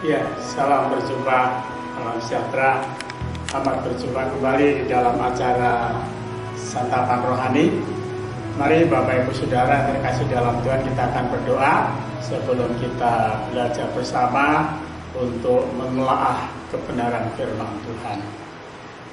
Ya, salam berjumpa, salam sejahtera. Selamat berjumpa kembali di dalam acara Santapan Rohani. Mari Bapak Ibu Saudara terkasih dalam Tuhan, kita akan berdoa sebelum kita belajar bersama untuk menelaah kebenaran firman Tuhan.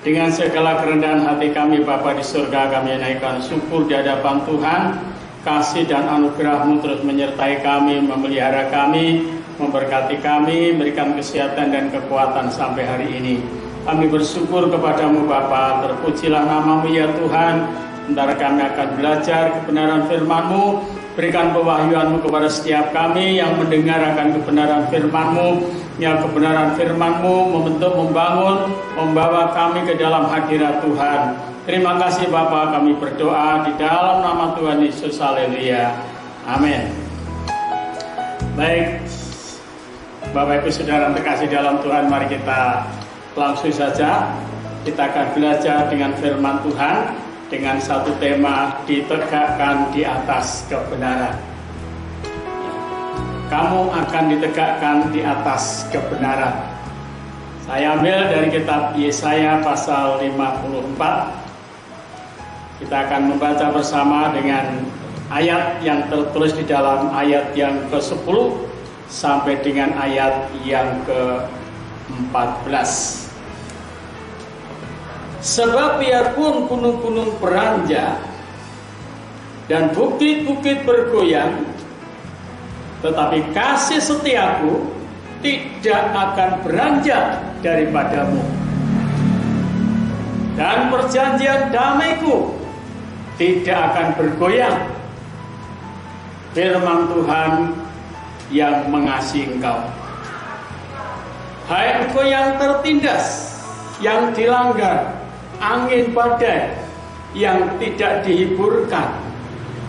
Dengan segala kerendahan hati kami Bapa di surga, kami naikkan syukur di hadapan Tuhan. Kasih dan anugerah-Mu terus menyertai kami, memelihara kami, memberkati kami, memberikan kesehatan dan kekuatan sampai hari ini. Kami bersyukur kepadamu Bapa, terpujilah nama-Mu ya Tuhan. Sementara kami akan belajar kebenaran firman-Mu, berikan pewahyuan-Mu kepada setiap kami yang mendengar akan kebenaran firman-Mu. Ya, kebenaran firman-Mu membentuk, membangun, membawa kami ke dalam hadirat Tuhan. Terima kasih Bapa, kami berdoa di dalam nama Tuhan Yesus. Haleluya. Amin. Baik, Bapak Ibu Saudara terkasih dalam Tuhan, mari kita langsung saja. Kita akan belajar dengan firman Tuhan dengan satu tema, ditegakkan di atas kebenaran. Kamu akan ditegakkan di atas kebenaran. Saya ambil dari kitab Yesaya pasal 54. Kita akan membaca bersama dengan ayat yang tertulis di dalam ayat yang ke-10 sampai dengan ayat yang ke-14. Sebab biarpun gunung-gunung beranjak dan bukit-bukit bergoyang, tetapi kasih setiaku tidak akan beranjak daripadamu, dan perjanjian damaiku tidak akan bergoyang. Firman Tuhan yang mengasihi engkau. Hai engkau yang tertindas, yang dilanggar angin badai, yang tidak dihiburkan,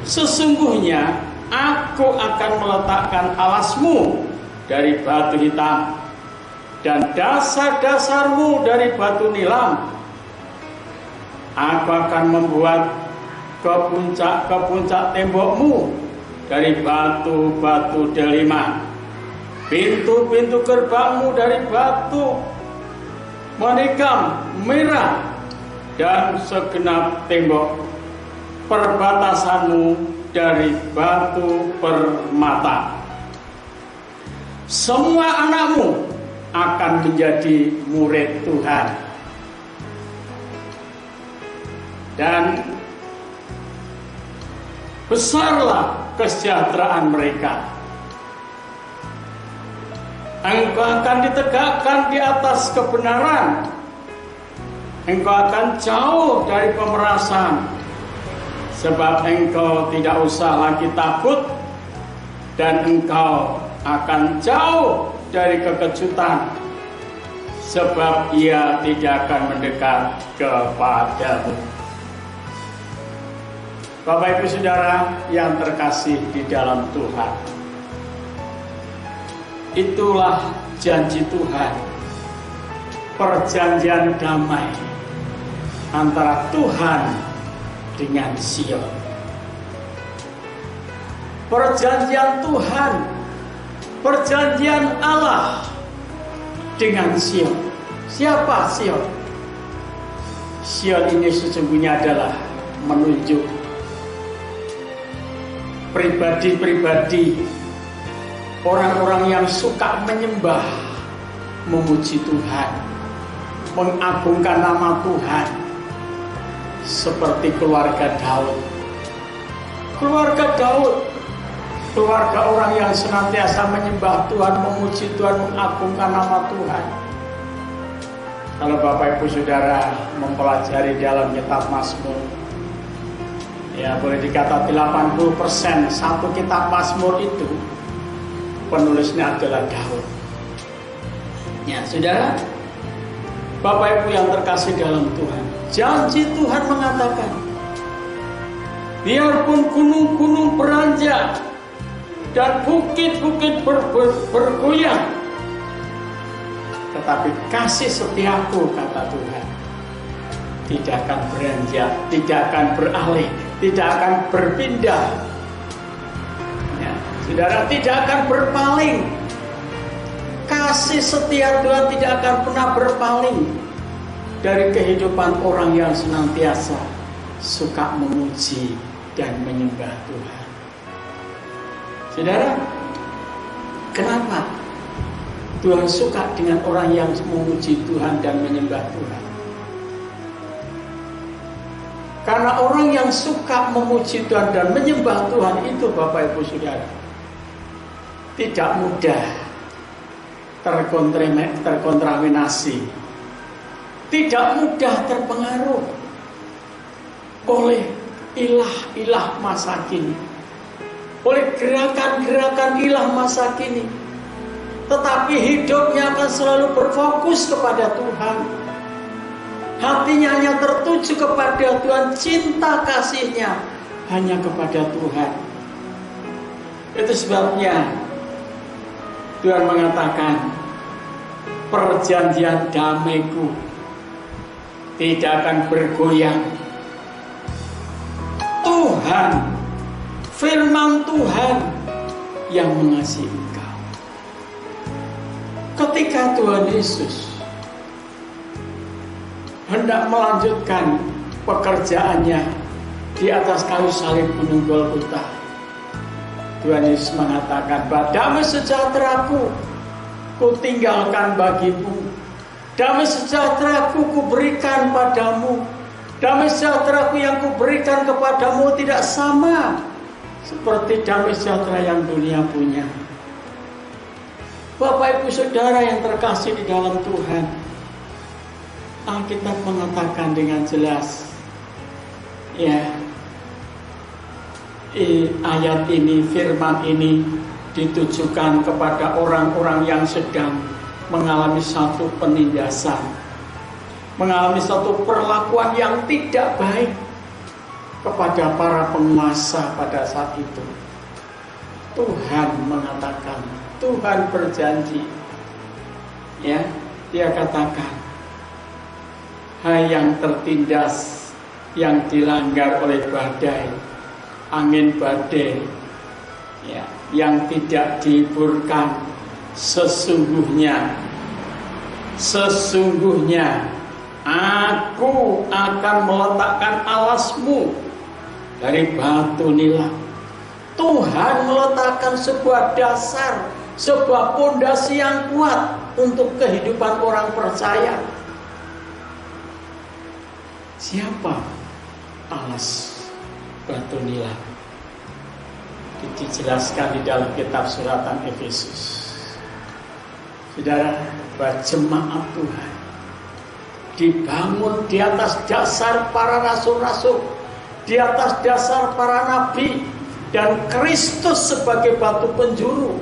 sesungguhnya aku akan meletakkan alasmu dari batu hitam dan dasar-dasarmu dari batu nilam. Aku akan membuat ke puncak tembokmu dari batu-batu delima, pintu-pintu gerbangmu dari batu menikam merah, dan segenap tembok perbatasanmu dari batu permata. Semua anakmu akan menjadi murid Tuhan, dan besarlah kesejahteraan mereka. Engkau akan ditegakkan di atas kebenaran. Engkau akan jauh dari pemerasan, sebab engkau tidak usah lagi takut, dan engkau akan jauh dari kekejutan, sebab ia tidak akan mendekat kepadamu. Bapak Ibu Saudara yang terkasih di dalam Tuhan, itulah janji Tuhan, perjanjian damai antara Tuhan dengan Sion. Perjanjian Tuhan, perjanjian Allah dengan Sion. Siapa Sion? Sion ini sesungguhnya adalah menunjuk pribadi-pribadi, orang-orang yang suka menyembah, memuji Tuhan, mengagungkan nama Tuhan, seperti keluarga Daud. Keluarga Daud, keluarga orang yang senantiasa menyembah Tuhan, memuji Tuhan, mengagungkan nama Tuhan. Kalau Bapak Ibu Saudara mempelajari dalam kitab Mazmur, ya boleh dikata 80% satu kitab Mazmur itu penulisnya adalah Daud. Ya Saudara, Bapak Ibu yang terkasih dalam Tuhan, janji Tuhan mengatakan, biarpun gunung-gunung beranjak dan bukit-bukit bergoyang, tetapi kasih setiaku, kata Tuhan, tidak akan beranjak, tidak akan beralih, tidak akan berpindah. Ya, Saudara, tidak akan berpaling. Kasih setia Tuhan tidak akan pernah berpaling dari kehidupan orang yang senantiasa suka memuji dan menyembah Tuhan. Saudara, kenapa Tuhan suka dengan orang yang memuji Tuhan dan menyembah Tuhan? Karena orang yang suka memuji Tuhan dan menyembah Tuhan itu, Bapak Ibu Saudara, tidak mudah terkontaminasi, tidak mudah terpengaruh oleh ilah-ilah masa kini, oleh gerakan-gerakan ilah masa kini. Tetapi hidupnya akan selalu berfokus kepada Tuhan. Hatinya hanya tertuju kepada Tuhan, cinta kasihnya hanya kepada Tuhan. Itu sebabnya Tuhan mengatakan, perjanjian damaiku tidak akan bergoyang. Tuhan, firman Tuhan yang mengasihi engkau. Ketika Tuhan Yesus hendak melanjutkan pekerjaannya di atas kayu salib Gunung Golgota, Tuhan Yesus mengatakan, damai sejahteraku ku tinggalkan bagimu, damai sejahteraku ku berikan padamu. Damai sejahteraku yang ku berikan kepadamu tidak sama seperti damai sejahtera yang dunia punya. Bapak Ibu Saudara yang terkasih di dalam Tuhan, Alkitab mengatakan dengan jelas, ya, ayat ini, firman ini ditujukan kepada orang-orang yang sedang mengalami satu penindasan, mengalami satu perlakuan yang tidak baik kepada para penguasa pada saat itu. Tuhan mengatakan, Tuhan berjanji, ya, Dia katakan, hai yang tertindas, yang dilanggar oleh badai, angin badai, ya, yang tidak dihiburkan, sesungguhnya aku akan meletakkan alasmu dari batu nilam. Tuhan meletakkan sebuah dasar, sebuah pondasi yang kuat untuk kehidupan orang percaya. Siapa alas batu nilam? Dijelaskan di dalam kitab suratan Efesus. Saudara, bahwa jemaat Tuhan dibangun di atas dasar para rasul-rasul, di atas dasar para nabi, dan Kristus sebagai batu penjuru.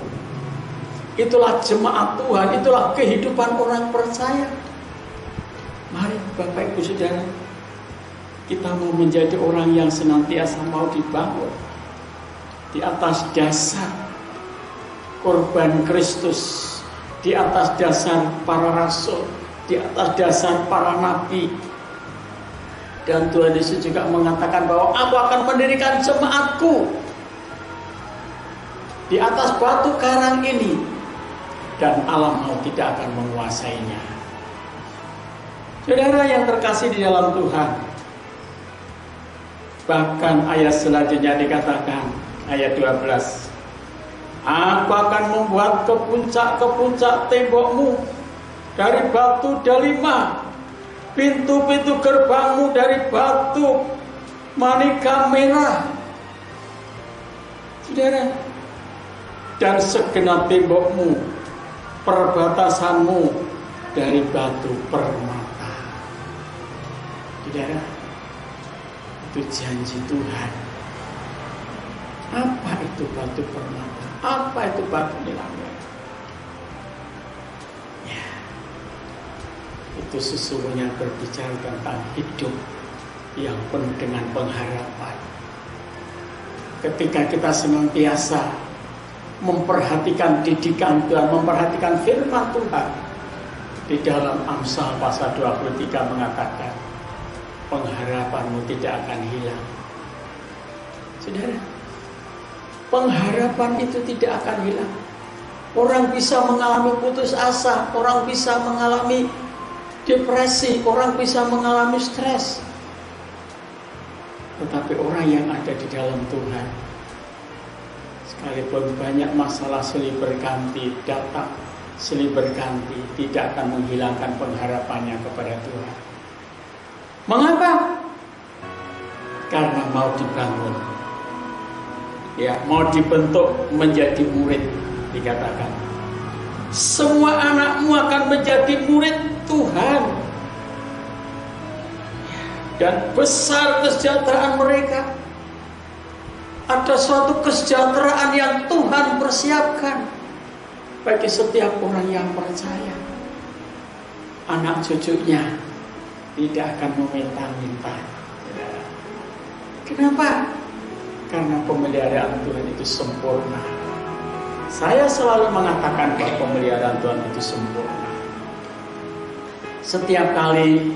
Itulah jemaat Tuhan, itulah kehidupan orang percaya. Mari Bapak Ibu Saudara, kita mau menjadi orang yang senantiasa mau dibangun di atas dasar korban Kristus, di atas dasar para rasul, di atas dasar para nabi. Dan Tuhan Yesus juga mengatakan bahwa aku akan mendirikan jemaatku di atas batu karang ini, dan alam maut tidak akan menguasainya. Saudara yang terkasih di dalam Tuhan, bahkan ayat selanjutnya dikatakan, ayat 12, aku akan membuat kepuncak-kepuncak tembokmu dari batu delima, pintu-pintu gerbangmu dari batu manika merah. Saudara, dan segenap tembokmu, perbatasanmu dari batu permata. Saudara, itu janji Tuhan. Apa itu batu permata? Apa itu batu nilam? Ya, itu sesungguhnya berbicara tentang hidup yang penuh dengan pengharapan. Ketika kita senantiasa memperhatikan didikan Tuhan, memperhatikan firman Tuhan, di dalam Amsal pasal 23 mengatakan, pengharapanmu tidak akan hilang. Saudara, pengharapan itu tidak akan hilang. Orang bisa mengalami putus asa, orang bisa mengalami depresi, orang bisa mengalami stres. Tetapi orang yang ada di dalam Tuhan, sekalipun banyak masalah silih berganti datang, silih berganti, tidak akan menghilangkan pengharapannya kepada Tuhan. Mengapa? Karena mau dibangun, ya, mau dibentuk menjadi murid. Dikatakan semua anakmu akan menjadi murid Tuhan, dan besar kesejahteraan mereka. Ada suatu kesejahteraan yang Tuhan persiapkan bagi setiap orang yang percaya. Anak cucunya tidak akan meminta-minta. Kenapa? Karena pemeliharaan Tuhan itu sempurna. Saya selalu mengatakan bahwa pemeliharaan Tuhan itu sempurna. Setiap kali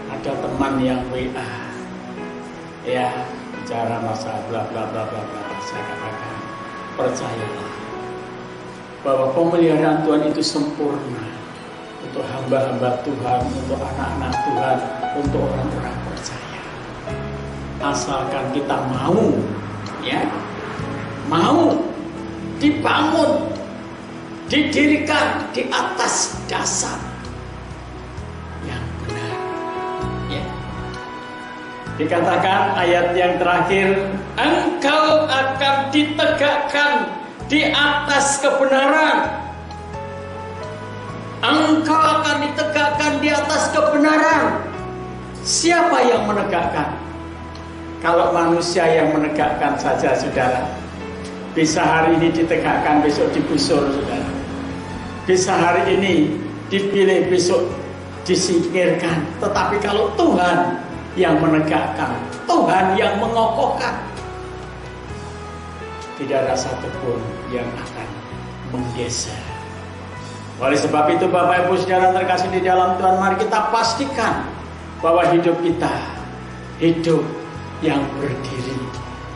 ada teman yang WA, ya, bicara masalah bla bla bla bla bla, saya katakan, percayalah bahwa pemeliharaan Tuhan itu sempurna untuk hamba-hamba Tuhan, untuk anak-anak Tuhan, untuk orang-orang percaya. Asalkan kita mau, ya, mau dibangun, didirikan di atas dasar yang benar. Ya. Dikatakan ayat yang terakhir, engkau akan ditegakkan di atas kebenaran. Engkau akan ditegakkan di atas kebenaran. Siapa yang menegakkan? Kalau manusia yang menegakkan saja, saudara, bisa hari ini ditegakkan, besok digusur, saudara. Bisa hari ini dipilih, besok disingkirkan. Tetapi kalau Tuhan yang menegakkan, Tuhan yang mengokohkan, tidak ada satupun yang akan menggeser. Oleh sebab itu, Bapak Ibu Saudara terkasih di dalam Tuhan, mari kita pastikan bahwa hidup kita hidup yang berdiri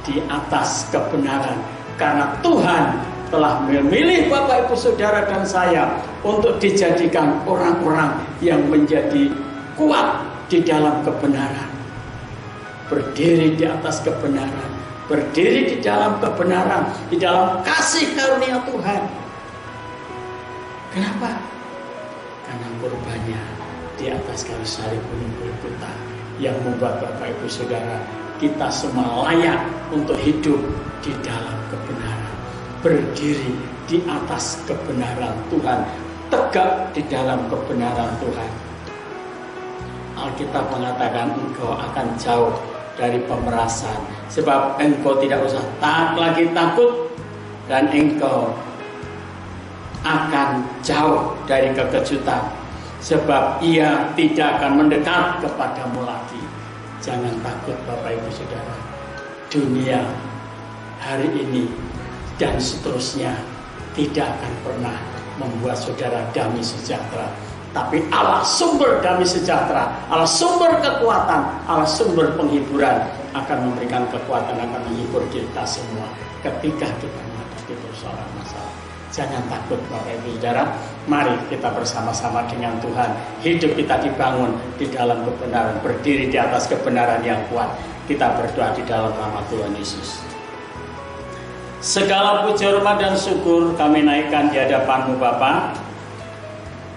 di atas kebenaran. Karena Tuhan telah memilih Bapak Ibu Saudara dan saya untuk dijadikan orang-orang yang menjadi kuat di dalam kebenaran. Berdiri di atas kebenaran, berdiri di dalam kebenaran, di dalam kasih karunia Tuhan. Kenapa? Karena korbannya di atas kayu salib gunung Golgota yang membuat Bapak Ibu Saudara kita semua layak untuk hidup di dalam kebenaran, berdiri di atas kebenaran Tuhan, tegak di dalam kebenaran Tuhan. Alkitab mengatakan engkau akan jauh dari pemerasan, sebab engkau tidak usah lagi takut, dan engkau akan jauh dari kekejutan, sebab ia tidak akan mendekat kepadamu lagi. Jangan takut Bapak Ibu Saudara. Dunia hari ini dan seterusnya tidak akan pernah membuat saudara damai sejahtera. Tapi Allah sumber damai sejahtera, Allah sumber kekuatan, Allah sumber penghiburan akan memberikan kekuatan, akan menghibur kita semua ketika kita menghadapi persoalan masalah. Jangan takut Bapak Ibu Saudara. Mari kita bersama-sama dengan Tuhan, hidup kita dibangun di dalam kebenaran, berdiri di atas kebenaran yang kuat. Kita berdoa di dalam nama Tuhan Yesus. Segala puji hormat dan syukur kami naikkan di hadapan-Mu Bapa.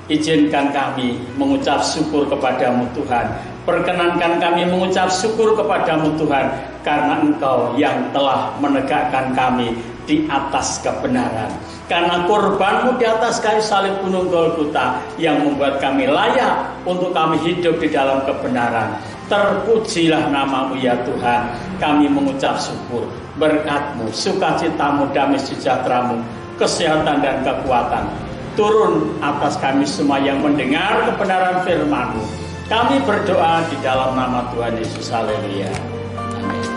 Izinkan kami mengucap syukur kepadamu Tuhan. Perkenankan kami mengucap syukur kepadamu Tuhan, karena Engkau yang telah menegakkan kami di atas kebenaran. Karena korbanmu di atas kayu salib gunung Golgota yang membuat kami layak untuk kami hidup di dalam kebenaran. Terpujilah nama-Mu ya Tuhan. Kami mengucap syukur, berkat-Mu, sukacitamu, damai sejahtera-Mu, kesehatan dan kekuatan turun atas kami semua yang mendengar kebenaran firman-Mu. Kami berdoa di dalam nama Tuhan Yesus. Haleluya. Amin.